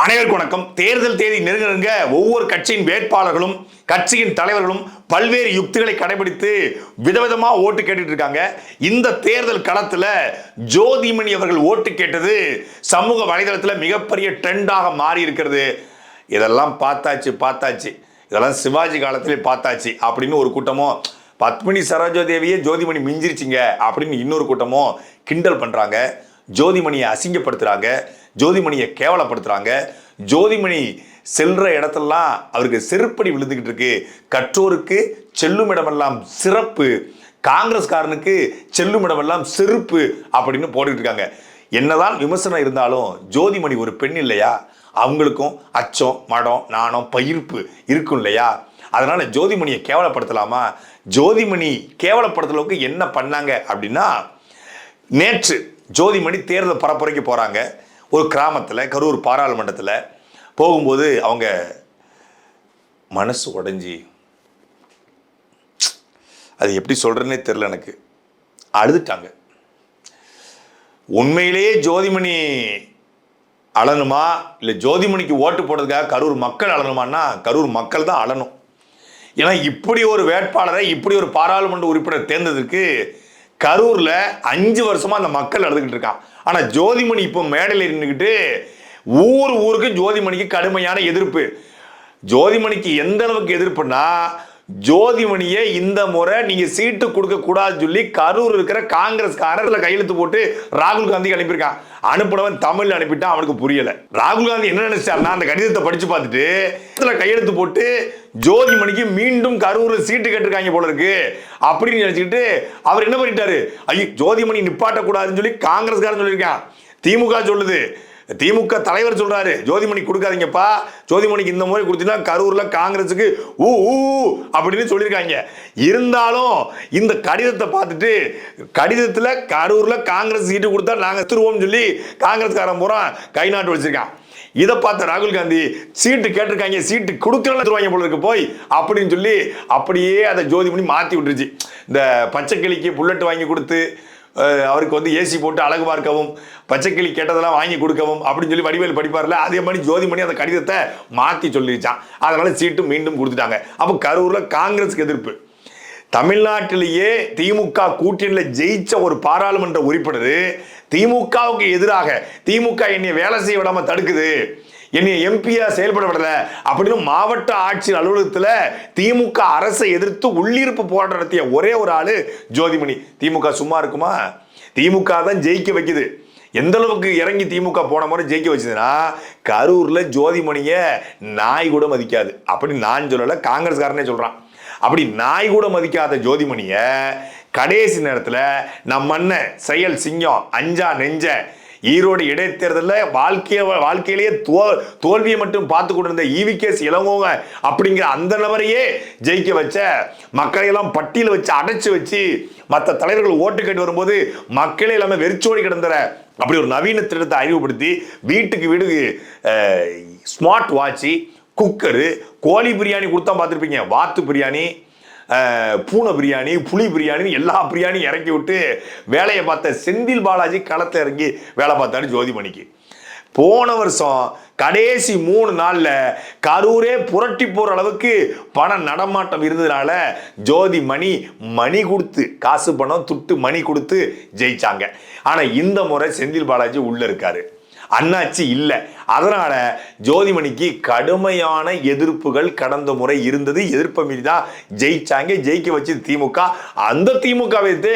அனைவருக்கும் வணக்கம். தேர்தல் தேதி நெருங்க ஒவ்வொரு கட்சியின் வேட்பாளர்களும் கட்சியின் தலைவர்களும் பல்வேறு யுக்திகளை கடைபிடித்து விதவிதமா ஓட்டு கேட்டுட்டு இருக்காங்க. இந்த தேர்தல் களத்துல ஜோதிமணி அவர்கள் ஓட்டு கேட்டது சமூக வலைதளத்தில் மிகப்பெரிய ட்ரெண்டாக மாறி இருக்கிறது. இதெல்லாம் பார்த்தாச்சு இதெல்லாம் சிவாஜி காலத்திலே பார்த்தாச்சு அப்படின்னு ஒரு கூட்டமோ, பத்மினி சரோஜாதேவியே ஜோதிமணி மிஞ்சிருச்சிங்க அப்படின்னு இன்னொரு கூட்டமோ கிண்டல் பண்றாங்க. ஜோதிமணியை அசிங்கப்படுத்துறாங்க, ஜோதிமணியை கேவலப்படுத்துறாங்க. ஜோதிமணி செல்ற இடத்தெல்லாம் அவருக்கு செருப்படி விழுந்துகிட்டு இருக்கு. கற்றோருக்கு செல்லும் இடமெல்லாம் சிறப்பு, காங்கிரஸ்காரனுக்கு செல்லும் இடமெல்லாம் செருப்பு அப்படின்னு போட்டுக்கிட்டு இருக்காங்க. என்னதான் விமர்சனம் இருந்தாலும் ஜோதிமணி ஒரு பெண் இல்லையா? அவங்களுக்கும் அச்சம், மடம், நாணம், பயிர்ப்பு இருக்கும் இல்லையா? அதனால ஜோதிமணியை கேவலப்படுத்தலாமா? ஜோதிமணி கேவலப்படுத்துறதுக்கு என்ன பண்ணாங்க அப்படின்னா, நேற்று ஜோதிமணி தேர்தல் பரப்புரைக்கு போகிறாங்க. ஒரு கிராமத்தில், கரூர் பாராளுமன்றத்தில் போகும்போது அவங்க மனசு உடைஞ்சி, அது எப்படி சொல்கிறேன்னே தெரில, எனக்கு அழுதுட்டாங்க. உண்மையிலேயே ஜோதிமணி அழணுமா இல்லை ஜோதிமணிக்கு ஓட்டு போடுறதுக்காக கரூர் மக்கள் அழணுமான்னா கரூர் மக்கள் தான் அழணும். ஏன்னா இப்படி ஒரு வேட்பாளரை, இப்படி ஒரு பாராளுமன்ற உறுப்பினர் தேர்ந்ததுக்கு கரூர்ல 5 வருஷமா அந்த மக்கள் அழுதுகிட்டு இருக்கான். ஆனா ஜோதிமணி இப்போ மேடையில் நின்றுக்கிட்டு ஊருக்கு ஜோதிமணிக்கு கடுமையான எதிர்ப்பு. ஜோதிமணிக்கு எந்த அளவுக்கு எதிர்ப்புன்னா, ஜோதிமணியை இந்த முறை நீங்க சீட்டு கொடுக்க கூடாதுன்னு சொல்லி கரூர் இருக்கிற காங்கிரஸ்காரர்ல கையெழுத்து போட்டு ராகுல் காந்தி அனுப்பியிருக்கான். அனுப்பினவன் தமிழ் அனுப்பிட்டான், அவனுக்கு புரியல. ராகுல் காந்தி என்ன நினைச்சாருன்னா, அந்த கடிதத்தை படிச்சு பார்த்துட்டு கையெழுத்து போட்டு ஜோதிமணிக்கு மீண்டும் கரூர்ல சீட்டு கேட்டிருக்காங்க போல இருக்கு அப்படின்னு நினைச்சுக்கிட்டு அவர் என்ன பண்ணிட்டாரு, ஐயோ ஜோதிமணி நிப்பாட்ட கூடாதுன்னு சொல்லி காங்கிரஸ்காரன் சொல்லியிருக்கான். திமுக சொல்லுது, திமுக தலைவர் சொல்றாரு ஜோதிமணி கொடுக்காதீங்கப்பா, ஜோதிமணிக்கு இந்த முறை கொடுத்தீங்கன்னா கரூர்ல காங்கிரஸுக்கு ஊ அப்படின்னு சொல்லியிருக்காங்க. இருந்தாலும் இந்த கடிதத்தை பார்த்துட்டு, கடிதத்துல கரூர்ல காங்கிரஸ் சீட்டு கொடுத்தா நாங்க திருவோம் சொல்லி காங்கிரஸ்காரன் பூரா கை நாட்டு வச்சிருக்கான். இதை பார்த்த ராகுல் காந்தி சீட்டு கேட்டிருக்காங்க, சீட்டு கொடுக்கறவாங்க போல இருக்கு போய் அப்படின்னு சொல்லி அப்படியே அதை ஜோதிமணி மாற்றி விட்டுருச்சு. இந்த பச்சைக்கிளிக்கு புல்லட் வாங்கி கொடுத்து அவருக்கு ஏசி போட்டு அழகு பார்க்கவும், பச்சைக்கிளி கேட்டதெல்லாம் வாங்கி கொடுக்கவும் அப்படின்னு சொல்லி வடிவேல் படிப்பார்ல, அதே மாதிரி ஜோதிமணி அந்த கடிதத்தை மாற்றி சொல்லிருச்சான். அதனால சீட்டு மீண்டும் கொடுத்துட்டாங்க. அப்போ கரூர்ல காங்கிரஸுக்கு எதிர்ப்பு. தமிழ்நாட்டிலேயே திமுக கூட்டணியில் ஜெயிச்ச ஒரு பாராளுமன்ற உறுப்பினர் திமுகவுக்கு எதிராக, திமுக என்னை வேலை செய்ய விடாம தடுக்குது, என்னை எம்பியா செயல்பட விடல அப்படின்னு மாவட்ட ஆட்சியர் அலுவலகத்தில் திமுக அரசை எதிர்த்து உள்ளிருப்பு போராட்டம் நடத்திய ஒரே ஒரு ஆளு ஜோதிமணி. திமுக சும்மா இருக்குமா? திமுக தான் ஜெயிக்க வைக்குது. எந்த அளவுக்கு இறங்கி திமுக போன முறை ஜெயிக்க வச்சதுன்னா, கரூர்ல ஜோதிமணியை நாய் கூட மதிக்காது. அப்படி நான் சொல்லல, காங்கிரஸ்காரனே சொல்றான். அப்படி நாய் கூட மதிக்காத ஜோதிமணிய கடைசி நேரத்தில் நம்ம அண்ணன் செயல் சிங்கம் அஞ்சா நெஞ்ச ஈரோடு இடைத்தேர்தலில் வாழ்க்கையிலேயே தோல்வியை மட்டும் பார்த்து கொண்டிருந்த ஈவிகேஸ் இளங்கோங்க அப்படிங்கிற அந்த நபரையே ஜெயிக்க வச்ச, மக்களையெல்லாம் பட்டியல வச்சு அடைச்சு வச்சு மற்ற தலைவர்கள் ஓட்டு கேட்டு வரும்போது மக்களே எல்லாமே வெறிச்சோடி கிடந்துற அப்படி ஒரு நவீன திட்டத்தை அறிவுப்படுத்தி வீட்டுக்கு வீடு ஸ்மார்ட் வாட்சி, குக்கரு, கோழி பிரியாணி கொடுத்தா பார்த்துருப்பீங்க, வாத்து பிரியாணி, பூனை பிரியாணி, புளி பிரியாணி, எல்லா பிரியாணியும் இறக்கி விட்டு வேலையை பார்த்த செந்தில் பாலாஜி களத்தில் இறங்கி வேலை பார்த்தாரு ஜோதிமணிக்கு. போன வருஷம் கடைசி 3 நாள்ல கரூரே புரட்டி போற அளவுக்கு பண நடமாட்டம் இருந்ததுனால ஜோதிமணி மணி கொடுத்து, காசு பணம் துட்டு மணி கொடுத்து ஜெயிச்சாங்க. ஆனா இந்த முறை செந்தில் பாலாஜி உள்ள இருக்காரு, அண்ணாச்சி இல்லை. அதனால ஜோதிமணிக்கு கடுமையான எதிர்ப்புகள் கடந்த முறை இருந்தது. எதிர்ப்பை மீறி தான் ஜெயிச்சாங்க. ஜெயிக்க வச்சு திமுக. அந்த திமுக வைத்து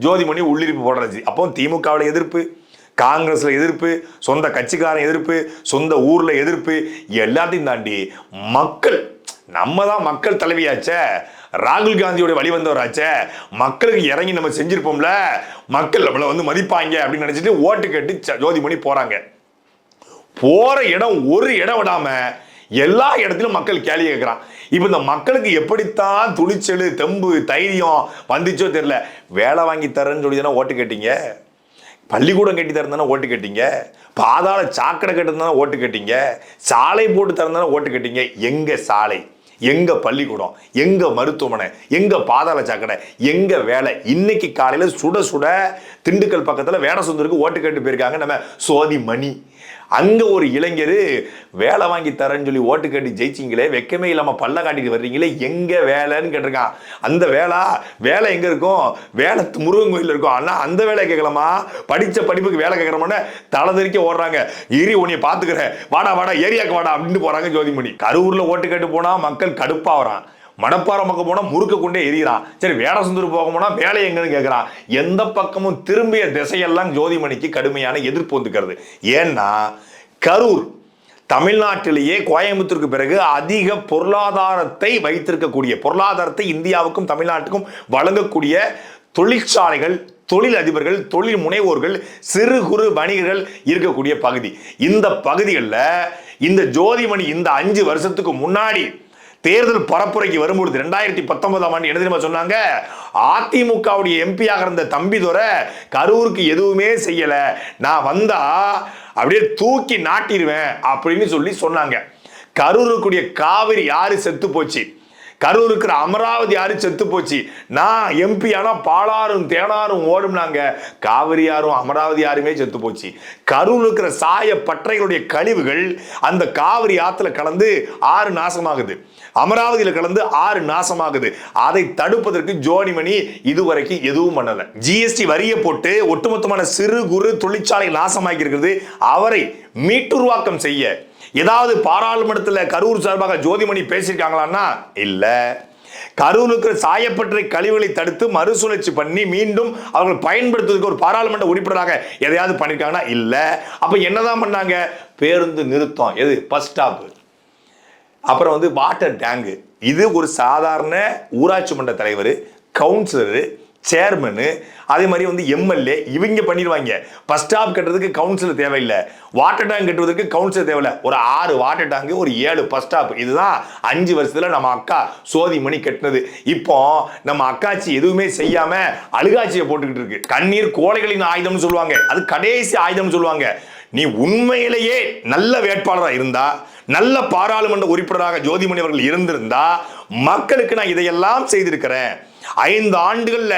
ஜோதிமணி உள்ளிருப்பு போடுறது. அப்போ திமுகவில் எதிர்ப்பு, காங்கிரஸ்ல எதிர்ப்பு, சொந்த கட்சிக்காரன் எதிர்ப்பு, சொந்த ஊர்ல எதிர்ப்பு, எல்லாத்தையும் தாண்டி மக்கள், நம்ம தான் மக்கள் தலைவியாச்ச, ராகுல் காந்தியோட வழி வந்தவராச்ச, மக்களுக்கு இறங்கி நம்ம செஞ்சிருப்போம்ல, மக்கள் நம்மள மதிப்பாங்க அப்படின்னு நினைச்சிட்டு ஓட்டு கேட்டு ஜோதிமணி போறாங்க. போற இடம் ஒரு இடம் விடாம எல்லா இடத்திலும் மக்கள் கேள்வி கேட்கிறான். இப்ப இந்த மக்களுக்கு எப்படித்தான் துணிச்சல், தெம்பு, தைரியம் வந்துச்சோ தெரியல. வேலை வாங்கி தரேன்னு சொல்லி தானே ஓட்டு கேட்டீங்க, பள்ளிக்கூடம் கட்டி தரந்தானே ஓட்டு கேட்டீங்க, பாதாள சாக்கடை கட்டுறதுனால ஓட்டு கேட்டீங்க, சாலை போட்டு தரந்தானே ஓட்டு கேட்டீங்க. எங்க சாலை, எங்க பள்ளிக்கூடம், எங்க மருத்துவமனை, எங்க பாதாள சாக்கடை, எங்க வேலை? இன்னைக்கு காலையில சுட சுட திண்டுக்கல் பக்கத்துல வேடசுந்தருக்கு ஓட்டு கேட்டு போயிருக்காங்க நம்ம சோதிமணி. அங்க ஒரு இளைஞர் வேலை வாங்கி தரேன்னு சொல்லி ஓட்டு கேட்டு ஜெயிச்சிங்களே, வெக்கமே இல்லாம பல்ல காட்டிட்டு வர்றீங்களே, எங்க வேலைன்னு கேட்டிருக்கான். அந்த வேலை எங்க இருக்கும்? வேலை முருகன் கோயில் இருக்கும். ஆனா அந்த வேலை கேட்கலாமா? படிச்ச படிப்புக்கு வேலை கேட்கறோம்னா தலை தெறிக்க ஓடுறாங்க. இரி உன்னைய பாத்துக்கிறேன், வாடா வாடா ஏரியாக்கு வாடா அப்படின்னு போறாங்க ஜோதிமணி. கரூர்ல ஓட்டு கேட்டு போனா மக்கள் கடுப்பா வரான். மணப்பாறை பக்கம் போனா முறுக்க கொண்டே எரியிறான். சரி, வேடசுந்தூர் போக போனா வேலை எங்கன்னு கேட்கிறான். எந்த பக்கமும் திரும்பிய திசையெல்லாம் ஜோதிமணிக்கு கடுமையான எதிர்ப்பு வந்துக்கிறது. ஏன்னா கரூர் தமிழ்நாட்டிலேயே கோயம்புத்தூருக்கு பிறகு அதிக பொருளாதாரத்தை வைத்திருக்கக்கூடிய, பொருளாதாரத்தை இந்தியாவுக்கும் தமிழ்நாட்டுக்கும் வழங்கக்கூடிய தொழிற்சாலைகள், தொழில் அதிபர்கள், தொழில் முனைவோர்கள், சிறு குறு வணிகர்கள் இருக்கக்கூடிய பகுதி. இந்த பகுதிகளில் இந்த ஜோதிமணி இந்த 5 வருஷத்துக்கு முன்னாடி தேர்தல் பரப்புரைக்கு வரும்பொழுது 2019ஆம் ஆண்டு என்ன தெரியுமா சொன்னாங்க? அதிமுகவுடைய எம்பியாக இருந்த தம்பிதுரை கரூருக்கு எதுவுமே செய்யல, நான் வந்தா அப்படியே தூக்கி நாட்டிடுவேன் அப்படின்னு சொல்லி சொன்னாங்க. கரூருக்குரிய காவிரி யாரு செத்து போச்சு, கரூர் இருக்கிற அமராவதி யாரு செத்து போச்சு, நான் எம்பி ஆனா பாலாறும் தேனாரும் ஓடும்னாங்க. காவிரி யாரும் அமராவதி யாருமே செத்து போச்சு. கரூர் இருக்கிற சாய பற்றைகளுடைய கழிவுகள் அந்த காவிரி ஆத்துல கலந்து ஆறு நாசமாகுது, அமராவதியில் கலந்து ஆறு நாசமாகுது. அதை தடுப்பதற்கு ஜோதிமணி இதுவரைக்கும் எதுவும் பண்ணல. ஜிஎஸ்டி வரியை போட்டு ஒட்டுமொத்தமான சிறு குறு தொழிற்சாலை நாசமாக்கி இருக்கிறது. அவரை மீட்டுருவாக்கம் செய்ய ஏதாவது பாராளுமன்றத்தில் கரூர் சார்பாக ஜோதிமணி பேசியிருக்காங்களான்னா இல்ல. கரூர் இருக்கிற சாயப்பற்றை கழிவுகளை தடுத்து மறுசுழற்சி பண்ணி மீண்டும் அவர்கள் பயன்படுத்துவதற்கு ஒரு பாராளுமன்ற உறுப்பினராக எதையாவது பண்ணிருக்காங்கன்னா இல்ல. அப்ப என்னதான் பண்ணாங்க? பேருந்து நிறுத்தம், எது பஸ் ஸ்டாப், அப்புறம் வாட்டர் டேங்கு. இது ஒரு சாதாரண ஊராட்சி மன்ற தலைவர், கவுன்சிலரு, சேர்மனு, அதே மாதிரி எம்எல்ஏ இவங்க பண்ணிடுவாங்க. பஸ் ஸ்டாப் கட்டுறதுக்கு கவுன்சிலர் தேவையில்லை, வாட்டர் டேங்க் கட்டுவதற்கு கவுன்சிலர் தேவையில்லை. ஒரு 6 வாட்டர் டேங்க், ஒரு 7 பஸ் ஸ்டாப். இதுதான் 5 வருஷத்துல நம்ம அக்கா ஜோதிமணி கட்டினது. இப்போ நம்ம அக்காச்சி எதுவுமே செய்யாம அழுகாட்சியை போட்டுக்கிட்டு இருக்கு. கண்ணீர் கோழைகளின் ஆயுதம்னு சொல்லுவாங்க, அது கடைசி ஆயுதம்னு சொல்லுவாங்க. நீ உண்மையிலேயே நல்ல வேட்பாளராக இருந்தா, நல்ல பாராளுமன்ற உறுப்பினராக ஜோதிமணி அவர்கள் இருந்திருந்தா, மக்களுக்கு நான் இதையெல்லாம் செய்திருக்கிறேன், 5 ஆண்டுகள்ல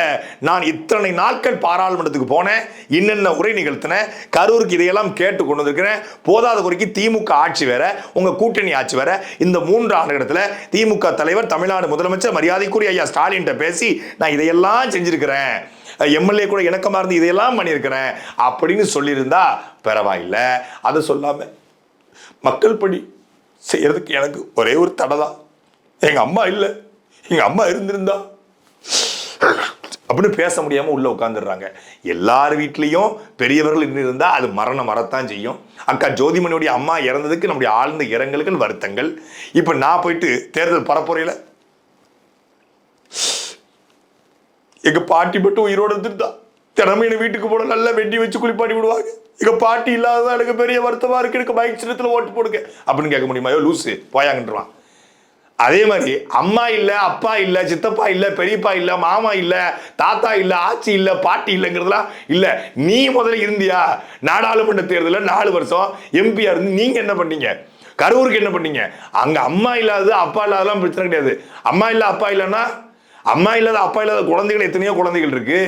நான் இத்தனை நாட்கள் பாராளுமன்றத்துக்கு போனேன், இன்னென்ன உரை நிகழ்த்தினேன், கரூருக்கு இதையெல்லாம் கேட்டு கொண்டு வந்திருக்கிறேன், போதாத குறைக்கு திமுக ஆட்சி வேற, உங்க கூட்டணி ஆட்சி வேற, இந்த 3 ஆண்டுகளத்துல திமுக தலைவர் தமிழ்நாடு முதலமைச்சர் மரியாதைக்குரிய ஐயா ஸ்டாலின் பேசி நான் இதையெல்லாம் செஞ்சிருக்கிறேன், எம்எல்ஏ கூட இணக்கமா இருந்து இதையெல்லாம் பண்ணியிருக்கிறேன் அப்படின்னு சொல்லியிருந்தா பரவாயில்ல. அதை சொல்லாம மக்கள் பணி செய்யறதுக்கு எனக்கு ஒரே ஒரு தடை தான், எங்க அம்மா இல்லை, எங்க அம்மா இருந்திருந்தா அப்படின்னு பேச முடியாம உள்ள உட்கார்ந்துடுறாங்க. எல்லார் வீட்லயும் பெரியவர்கள் இருந்தா அது மரணம் வரத்தான் செய்யும். அக்கா ஜோதிமணியுடைய அம்மா இறந்ததுக்கு நம்முடைய ஆழ்ந்த இரங்கல்கள், வருத்தங்கள். இப்ப நான் போயிட்டு தேர்தல் பரப்புரையில எங்க பாட்டி மட்டும் உயிரோடு இருந்துட்டா தினமும் என் வீட்டுக்கு போன நல்லா வெட்டி வச்சு குளிப்பாட்டி விடுவாங்க. எங்க பாட்டி இல்லாததான் எனக்கு பெரிய வருத்தமா இருக்கு, எனக்கு பைக் சின்னத்துல ஓட்டு போடுங்க அப்படின்னு கேட்க முடியுமா? லூசு போயாங்கன்றான். அதே மாதிரி அம்மா இல்ல, அப்பா இல்ல, சித்தப்பா இல்ல, பெரியப்பா இல்ல, மாமா இல்ல, தாத்தா இல்ல, ஆச்சி இல்ல, பாட்டி இல்லைங்கிறதுலாம் இல்ல. நீ முதல்ல இருந்தியா? நாடாளுமன்ற தேர்தலில் 4 வருஷம் எம்பியா இருந்து நீங்க என்ன பண்ணீங்க? கரூருக்கு என்ன பண்ணீங்க? அங்க அம்மா இல்லாதது அப்பா இல்லாதெல்லாம் பிரச்சனை கிடையாது. அம்மா இல்ல அப்பா இல்லைன்னா, அம்மா இல்லாத அப்பா இல்லாத குழந்தைகள் எத்தனையோ குழந்தைகள் இருக்கு.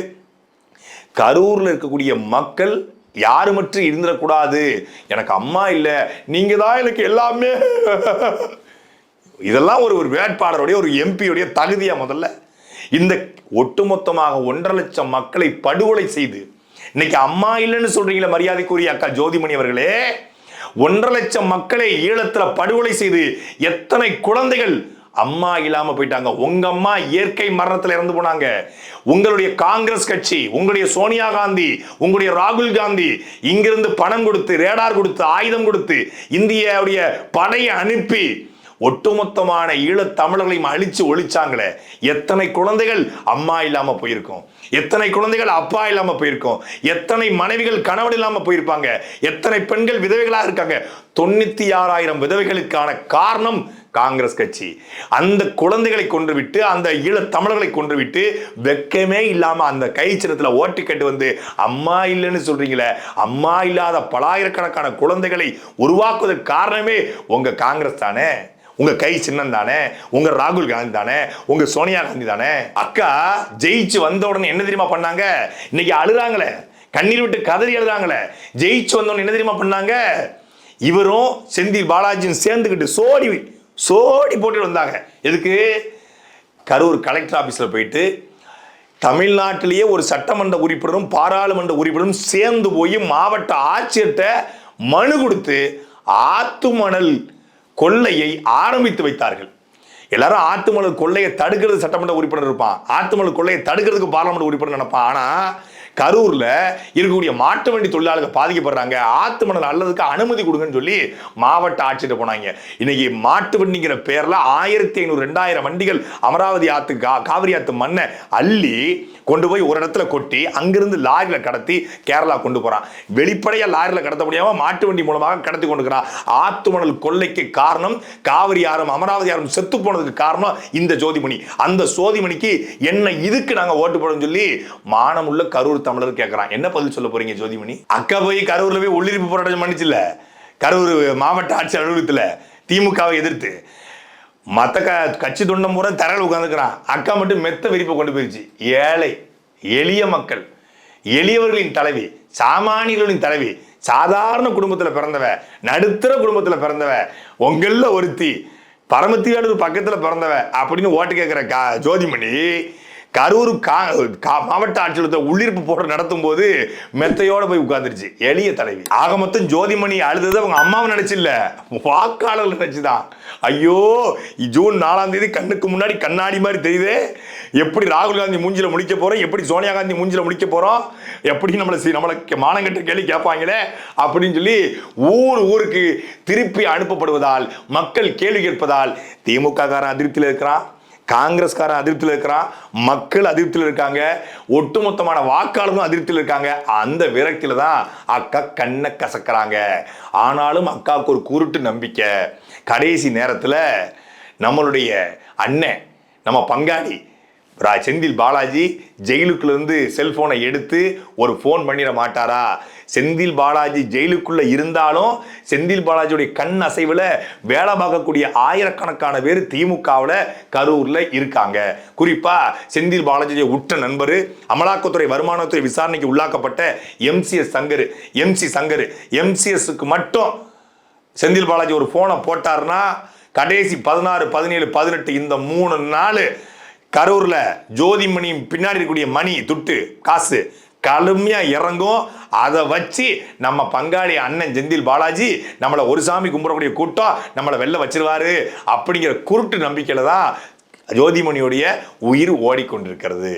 கரூர்ல இருக்கக்கூடிய மக்கள் யாரு மட்டும் இருந்துடக்கூடாது, எனக்கு அம்மா இல்ல, நீங்க தான் எனக்கு எல்லாமே, இதெல்லாம் ஒரு வேட்பாளருடைய, ஒரு எம்பியுடைய தகுதியா? முதல்ல இந்த ஒட்டுமொத்தமாக 1.5 லட்சம் மக்களை படுகொலை செய்து இன்னைக்கு அம்மா இல்லைன்னு சொல்றீங்களே மரியாதைக்குரிய அக்கா ஜோதிமணி அவர்களே, 1.5 லட்சம் மக்களை ஈழத்துல படுகொலை செய்து எத்தனை குழந்தைகள் அம்மா இல்லாம போயிட்டாங்க. உங்க அம்மா இயற்கை மரணத்தில் இறந்து போனாங்க. உங்களுடைய காங்கிரஸ் கட்சி, உங்களுடைய சோனியா காந்தி, உங்களுடைய ராகுல் காந்தி இங்கிருந்து பணம் கொடுத்து, ரேடார் கொடுத்து, ஆயுதம் கொடுத்து, இந்தியாவுடைய படையை அனுப்பி ஒட்டுமொத்தமான ஈழத் தமிழர்களையும் அழிச்சு ஒழிச்சாங்களே. எத்தனை குழந்தைகள் அம்மா இல்லாம போயிருக்கும், எத்தனை குழந்தைகள் அப்பா இல்லாம போயிருக்கும், எத்தனை மனைவிகள் கணவன் இல்லாம போயிருப்பாங்க, எத்தனை பெண்கள் விதவைகளாக இருக்காங்க. 96,000 விதவைகளுக்கான காரணம் காங்கிரஸ் கட்சி. அந்த குழந்தைகளை கொன்றுவிட்டு, அந்த ஈழத் தமிழர்களை கொன்றுவிட்டு, வெக்கமே இல்லாம அந்த கை சின்னத்துல ஓட்டு கட்டு வந்து அம்மா இல்லைன்னு சொல்றீங்களே. அம்மா இல்லாத பலாயிரக்கணக்கான குழந்தைகளை உருவாக்குவதற்கு காரணமே உங்க காங்கிரஸ் தானே, உங்க கை சின்னம் தானே, உங்க ராகுல் காந்தி தானே, உங்க சோனியா காந்தி தானே. அக்கா ஜெயிச்சு வந்த உடனே என்ன தெரியுமா பண்ணாங்க? இன்னைக்கு அழுறாங்களே, கண்ணீர் விட்டு கதறி எழுதுறாங்களே. ஜெயிச்சு வந்தோன்னு என்ன தெரியுமா பண்ணாங்க? இவரும் செந்தில் பாலாஜியும் சேர்ந்துக்கிட்டு சோடி போட்டு வந்தாங்க. எதுக்கு? கரூர் கலெக்டர் ஆஃபீஸில் போயிட்டு தமிழ்நாட்டிலேயே ஒரு சட்டமன்ற உறுப்பினரும் பாராளுமன்ற உறுப்பினரும் சேர்ந்து போய் மாவட்ட ஆட்சியர்கிட்ட மனு கொடுத்து ஆத்துமணல் கொள்ளையை ஆரம்பித்து வைத்தார்கள். எல்லாரும் ஆத்துமணல் கொள்ளையை தடுக்கிறது சட்டமன்ற உறுப்பினர் இருப்பான், ஆத்துமணல் கொள்ளையை தடுக்கிறதுக்கு பாராளுமன்ற உறுப்பினர் நினைப்பான். ஆனா கரூர்ல இருக்கக்கூடிய மாட்டு வண்டி தொழிலாளர்கள் பாதிக்கப்படுறாங்க, ஆத்து மணல் அல்லதுக்கு அனுமதி கொடுங்கன்னு சொல்லி மாவட்ட ஆட்சியர் போனாங்க. இன்னைக்கு மாட்டு வண்டிங்கிற பேர்ல 1500 2000 வண்டிகள் அமராவதி ஆத்து காவிரி ஆத்து மண்ணை அள்ளி கொண்டு போய் ஒரு இடத்துல கொட்டி அங்கிருந்து லாரியில கடத்தி கேரளா கொண்டு போறான். வெளிப்படையா லாரியில கடத்த முடியாம மாட்டு வண்டி மூலமாக கடத்தி கொண்டுக்கிறான். ஆத்து மணல் கொள்ளைக்கு காரணம் காவிரி ஆறும் அமராவதி ஆறும் செத்து போனதுக்கு காரணம் இந்த ஜோதிமணி. அந்த ஜோதிமணிக்கு என்ன இதுக்கு நாங்க ஓட்டு போடணும்னு சொல்லி மானமுள்ள கரூர் தமிழர் கேட்கிறான். என்ன பதில் சொல்ல போறீங்க ஜோதிமணி? அக்கா போய் கரூர்ல போய் உள்ளிருப்பு போராட்டம் பண்ணிச்சுல, கரூர் மாவட்ட ஆட்சியர் அலுவலகத்துல திமுகவை எதிர்த்து. மற்ற கட்சி தொண்டம் பூரா தரையில் உட்காந்துக்கிறான், அக்கா மட்டும் மெத்த விரிப்பை கொண்டு போயிருச்சு. ஏழை எளிய மக்கள், எளியவர்களின் தலைவி, சாமானியர்களின் தலைவி, சாதாரண குடும்பத்துல பிறந்தவ, நடுத்தர குடும்பத்துல பிறந்தவ, உங்கள ஒருத்தி பரமத்தியாடு பக்கத்துல பிறந்தவ அப்படின்னு ஓட்டு கேட்கிற ஜோதிமணி கரூர் மாவட்ட ஆட்சியர் உள்ளிருப்பு போட்டு நடத்தும் போது மெத்தையோட போய் உட்கார்ந்துருச்சு. எளிய தலைவி. ஆக மொத்தம் ஜோதிமணி அழுதது அவங்க அம்மாவை நினைச்சு இல்ல, வாக்காளர்கள் நினைச்சுதான். ஐயோ, ஜூன் 4ஆம் தேதி கண்ணுக்கு முன்னாடி கண்ணாடி மாதிரி தெரியுது. எப்படி ராகுல் காந்தி மூஞ்சில முடிக்க போறோம், எப்படி சோனியா காந்தி மூஞ்சில முடிக்க போறோம், எப்படி நம்மளை மானங்கட்ட கேள்வி கேட்பாங்களே அப்படின்னு சொல்லி ஊருக்கு திருப்பி அனுப்பப்படுவதால், மக்கள் கேள்வி கேட்பதால் திமுக காரன் அதிருப்தியில் இருக்கிறான், காங்கிரஸ்காரன் அதிருப்தியில் இருக்கிறான், மக்கள் அதிருப்தியில் இருக்காங்க, ஒட்டுமொத்தமான வாக்காளர்களும் அதிருப்தியில் இருக்காங்க. அந்த விரக்தியில தான் அக்கா கண்ணை கசக்கிறாங்க. ஆனாலும் அக்காவுக்கு ஒரு குருட்டு நம்பிக்கை. கடைசி நேரத்தில் நம்மளுடைய அண்ணன், நம்ம பங்காளி செந்தில் பாலாஜி ஜெயிலுக்குள்ளேருந்து செல்போனை எடுத்து ஒரு ஃபோன் பண்ணிட மாட்டாரா? செந்தில் பாலாஜி ஜெயிலுக்குள்ள இருந்தாலும் செந்தில் பாலாஜியுடைய கண் அசைவில் வேலை பார்க்கக்கூடிய ஆயிரக்கணக்கான பேர் திமுகவில் கரூர்ல இருக்காங்க. குறிப்பா செந்தில் பாலாஜியுடைய உற்ற நண்பர், அமலாக்கத்துறை வருமானத்துறை விசாரணைக்கு உள்ளாக்கப்பட்ட எம்சி சங்கர் எம்சிஎஸ்க்கு மட்டும் செந்தில் பாலாஜி ஒரு போனை போட்டாருன்னா கடைசி 16, 17, 18 இந்த 3 நாள் கரூர்ல ஜோதிமணி பின்னாடி இருக்கக்கூடிய மணி துட்டு காசு கடுமையா இறங்கும். அதை வச்சு நம்ம பங்காளி அண்ணன் செந்தில் பாலாஜி நம்மளை ஒரு சாமி கும்பிடக்கூடிய கூட்டம் நம்மளை வெளில வச்சிருவாரு அப்படிங்கிற குருட்டு நம்பிக்கையில தான் ஜோதிமணியுடைய உயிர் ஓடிக்கொண்டிருக்கிறது.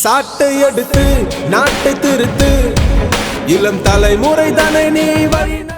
சாட்டை எடுத்து நாட்டை திருத்து, இளம் தலைமுறை தானே நீ